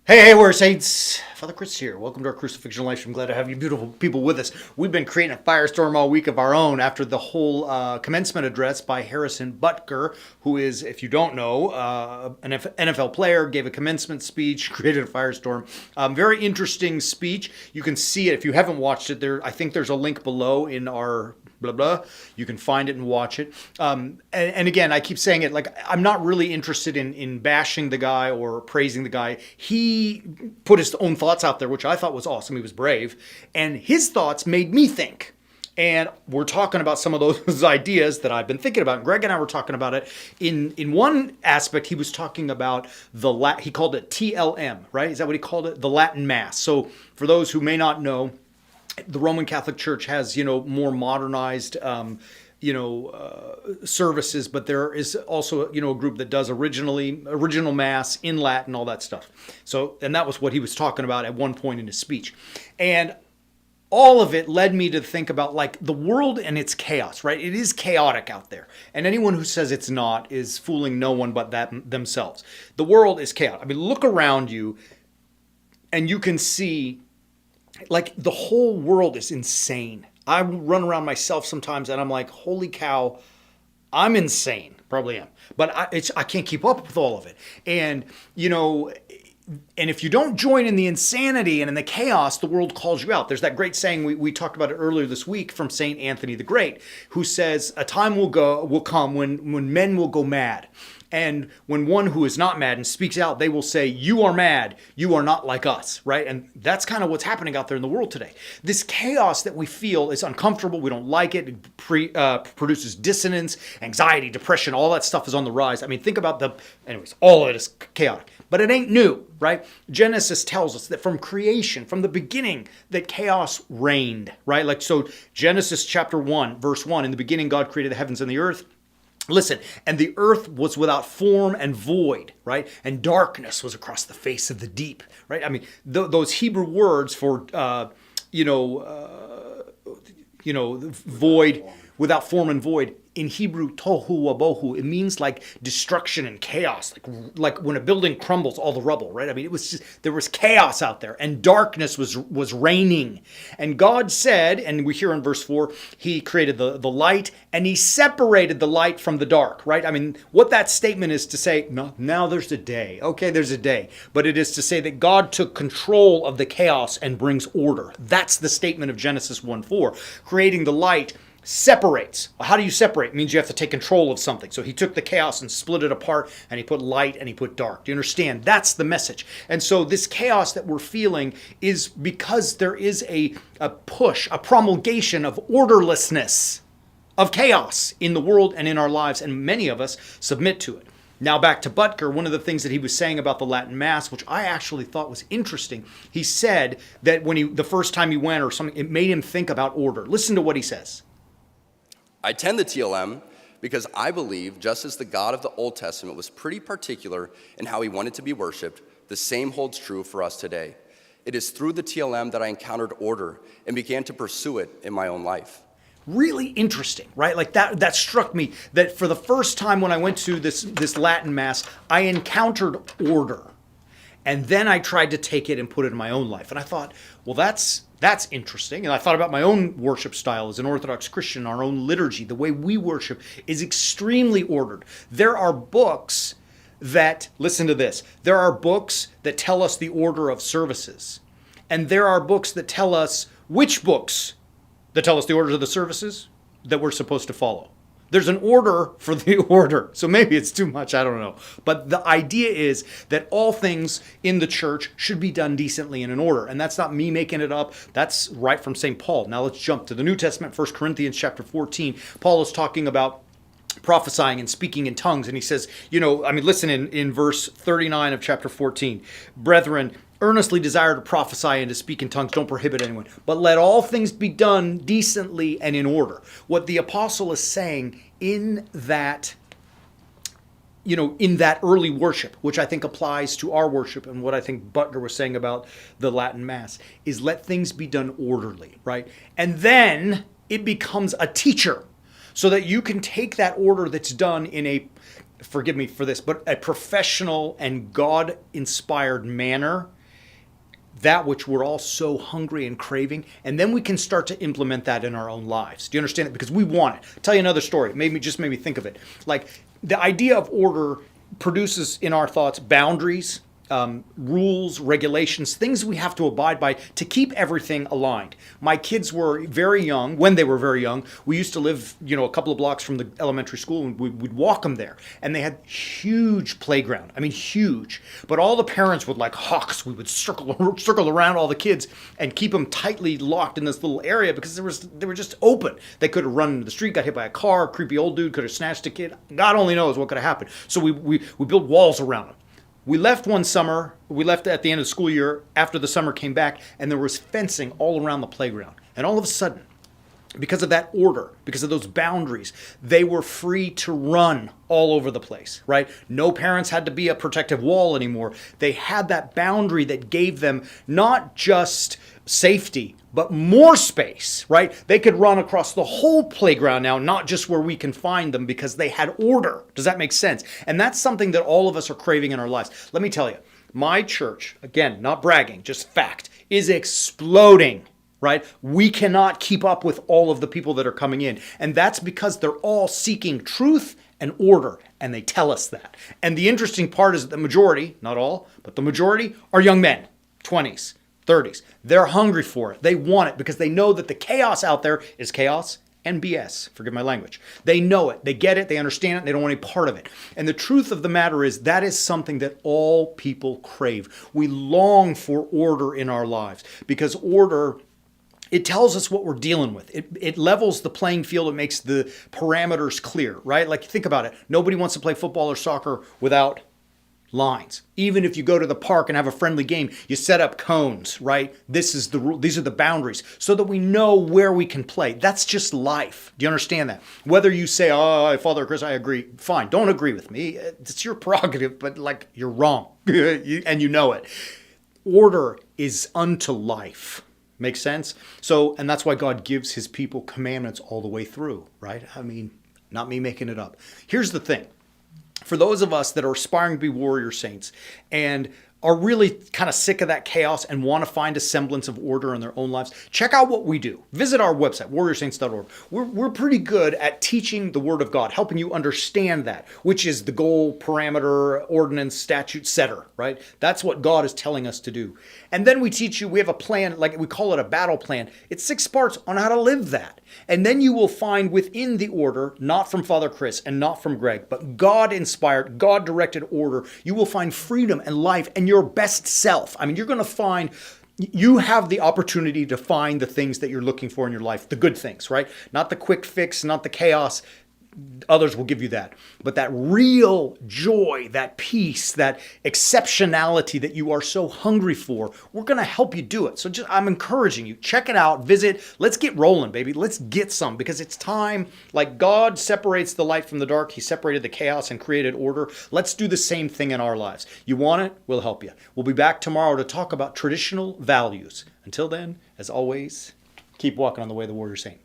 Hey, we're saints. Father Chris here. Welcome to our Crucifixional life. I'm glad to have you beautiful people with us. We've been creating a firestorm all week of our own after the whole commencement address by Harrison Butker, who is, if you don't know, an NFL player, gave a commencement speech, created a firestorm. Very interesting speech. You can see it if you haven't watched it. I think there's a link below in our blah blah. You can find it and watch it. And again, I keep saying it, like, I'm not really interested in bashing the guy or praising the guy. He put his own thoughts out there, which I thought was awesome. He was brave, and his thoughts made me think. And we're talking about some of those ideas that I've been thinking about. Greg and I were talking about it. In one aspect, he was talking about he called it TLM, right? Is that what he called it? The Latin Mass. So for those who may not know, the Roman Catholic Church has, more modernized, services, but there is also, a group that does original Mass in Latin, all that stuff. So, and that was what he was talking about at one point in his speech. And all of it led me to think about, like, the world and its chaos, right? It is chaotic out there. And anyone who says it's not is fooling no one but themselves. The world is chaotic. I mean, look around you and you can see, like, the whole world is insane. I run around myself sometimes and I'm like, holy cow, I'm insane. Probably am. But I can't keep up with all of it. And, and if you don't join in the insanity and in the chaos, the world calls you out. There's that great saying, we talked about it earlier this week, from Saint Anthony the Great, who says, a time will come when men will go mad. And when one who is not mad and speaks out, they will say, you are mad. You are not like us, right? And that's kind of what's happening out there in the world today. This chaos that we feel is uncomfortable. We don't like it. It produces dissonance, anxiety, depression. All that stuff is on the rise. I mean, think about all of it is chaotic. But it ain't new, right? Genesis tells us that from creation, from the beginning, that chaos reigned, right? Like, so Genesis chapter 1, verse 1, in the beginning, God created the heavens and the earth. Listen, and the earth was without form and void, right? And darkness was across the face of the deep, right? I mean, those Hebrew words for, void, without form and void, in Hebrew, tohu wabohu, it means like destruction and chaos, like when a building crumbles, all the rubble, right? I mean, it was just, there was chaos out there, and darkness was reigning. And God said, and we hear in verse 4, he created the light, and he separated the light from the dark, right? I mean, what that statement is to say, no, now there's a day. Okay, there's a day. But it is to say that God took control of the chaos and brings order. That's the statement of Genesis 1:4. Creating the light separates. How do you separate? It means you have to take control of something. So he took the chaos and split it apart, and he put light and he put dark. Do you understand? That's the message. And so this chaos that we're feeling is because there is a push, a promulgation of orderlessness, of chaos in the world and in our lives, and many of us submit to it. Now back to Butker, one of the things that he was saying about the Latin Mass, which I actually thought was interesting, he said that when the first time he went or something, it made him think about order. Listen to what he says. I attend the TLM because I believe, just as the God of the Old Testament was pretty particular in how he wanted to be worshiped, the same holds true for us today. It is through the TLM that I encountered order and began to pursue it in my own life. Really interesting, right? Like that struck me, that for the first time when I went to this Latin Mass, I encountered order. And then I tried to take it and put it in my own life. And I thought, well, that's interesting. And I thought about my own worship style as an Orthodox Christian. Our own liturgy, the way we worship, is extremely ordered. There are books that, listen to this, there are books that tell us the order of services. And there are books that tell us, which books that tell us the orders of the services that we're supposed to follow. There's an order for the order. So maybe it's too much, I don't know. But the idea is that all things in the church should be done decently and in order. And that's not me making it up. That's right from St. Paul. Now let's jump to the New Testament, 1 Corinthians chapter 14. Paul is talking about prophesying and speaking in tongues. And he says, listen in verse 39 of chapter 14, brethren, earnestly desire to prophesy and to speak in tongues. Don't prohibit anyone. But let all things be done decently and in order. What the apostle is saying in that, in that early worship, which I think applies to our worship, and what I think Butker was saying about the Latin Mass, is let things be done orderly, right? And then it becomes a teacher, so that you can take that order that's done in forgive me for this, but a professional and God-inspired manner, that which we're all so hungry and craving, and then we can start to implement that in our own lives. Do you understand it? Because we want it. I'll tell you another story. It made me think of it. Like, the idea of order produces in our thoughts boundaries, rules, regulations, things we have to abide by to keep everything aligned. My kids were very young. When they were very young, we used to live, a couple of blocks from the elementary school, and we'd walk them there. And they had huge playground. I mean, huge. But all the parents would, like hawks, we would circle around all the kids and keep them tightly locked in this little area because they were just open. They could have run into the street, got hit by a car, a creepy old dude could have snatched a kid. God only knows what could have happened. So we built walls around them. We left one summer, we left at the end of the school year, after the summer came back, and there was fencing all around the playground. And all of a sudden, because of that order, because of those boundaries, they were free to run all over the place, right? No parents had to be a protective wall anymore. They had that boundary that gave them not just safety, but more space, right? They could run across the whole playground now, not just where we can find them, because they had order. Does that make sense? And that's something that all of us are craving in our lives. Let me tell you, my church, again, not bragging, just fact, is exploding. Right? We cannot keep up with all of the people that are coming in. And that's because they're all seeking truth and order. And they tell us that. And the interesting part is that the majority, not all, but the majority are young men, 20s, 30s. They're hungry for it. They want it because they know that the chaos out there is chaos and BS. Forgive my language. They know it. They get it. They understand it. And they don't want any part of it. And the truth of the matter is that is something that all people crave. We long for order in our lives because order, it tells us what we're dealing with. It levels the playing field. It makes the parameters clear, right? Like, think about it. Nobody wants to play football or soccer without lines. Even if you go to the park and have a friendly game, you set up cones, right? These are the boundaries so that we know where we can play. That's just life. Do you understand that? Whether you say, "Oh, Father Chris, I agree." Fine. Don't agree with me. It's your prerogative, but like, you're wrong. And you know it. Order is unto life. Makes sense? So, and that's why God gives his people commandments all the way through, right? I mean, not me making it up. Here's the thing. For those of us that are aspiring to be warrior saints and are really kind of sick of that chaos and want to find a semblance of order in their own lives, check out what we do. Visit our website, warriorsaints.org. We're pretty good at teaching the Word of God, helping you understand that, which is the goal, parameter, ordinance, statute, setter, right? That's what God is telling us to do. And then we teach you, we have a plan, like we call it a battle plan. It's 6 parts on how to live that. And then you will find within the order, not from Father Chris and not from Greg, but God-inspired, God-directed order, you will find freedom and life and your best self. I mean, you're going to find, you have the opportunity to find the things that you're looking for in your life, the good things, right? Not the quick fix, not the chaos. Others will give you that. But that real joy, that peace, that exceptionality that you are so hungry for, we're going to help you do it. So I'm encouraging you. Check it out. Visit. Let's get rolling, baby. Let's get some, because it's time. Like God separates the light from the dark. He separated the chaos and created order. Let's do the same thing in our lives. You want it? We'll help you. We'll be back tomorrow to talk about traditional values. Until then, as always, keep walking on the way of the warrior saint.